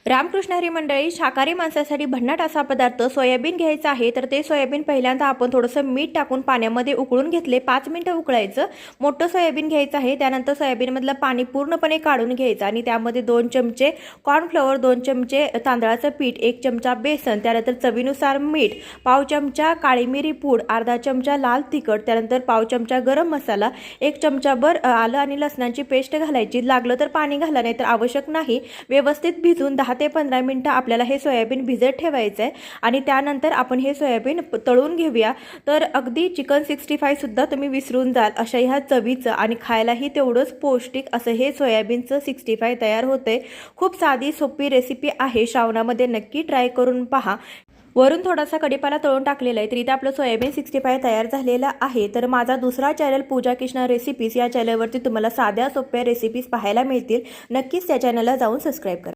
रामकृष्ण हरी मंडळी, शाकाहारी माणसासाठी भन्नाट असा पदार्थ सोयाबीन घ्यायचा आहे. तर ते सोयाबीन पहिल्यांदा आपण थोडंसं मीठ टाकून पाण्यामध्ये उकळून घेतले. 5 मिनिटं उकळायचं. मोठं सोयाबीन घ्यायचं आहे. त्यानंतर सोयाबीनमधलं पाणी पूर्णपणे काढून घ्यायचं आणि त्यामध्ये 2 चमचे कॉर्नफ्लॉवर, 2 चमचे तांदळाचं पीठ, 1 चमचा बेसन, त्यानंतर चवीनुसार मीठ, पाव चमचा काळी मिरी पूड, अर्धा चमचा लाल तिखट, त्यानंतर पाव चमचा गरम मसाला, 1 चमचाभर आलं आणि लसणाची पेस्ट घालायची. लागलं तर पाणी घाला, नाही तर आवश्यक नाही. व्यवस्थित भिजून 10 ते 15 मिनिटं आपल्याला हे सोयाबीन भिजत ठेवायचं आहे आणि त्यानंतर आपण हे सोयाबीन तळून घेऊया. तर अगदी चिकन 65 सुद्धा तुम्ही विसरून जाल अशा ह्या चवीचं आणि खायलाही तेवढंच पौष्टिक असं हे सोयाबीनचं 65 तयार होते. खूप साधी सोपी रेसिपी आहे. श्रावणामध्ये नक्की ट्राय करून पहा. वरून थोडासा कढीपाला तळून टाकलेला आहे. तर इथे आपलं सोयाबीन 65 तयार झालेला आहे. तर माझा दुसरा चॅनल पूजा कृष्णा रेसिपीज या चॅनलवरती तुम्हाला साध्या सोप्या रेसिपीज पाहायला मिळतील. नक्कीच त्या चॅनलला जाऊन सबस्क्राईब करा.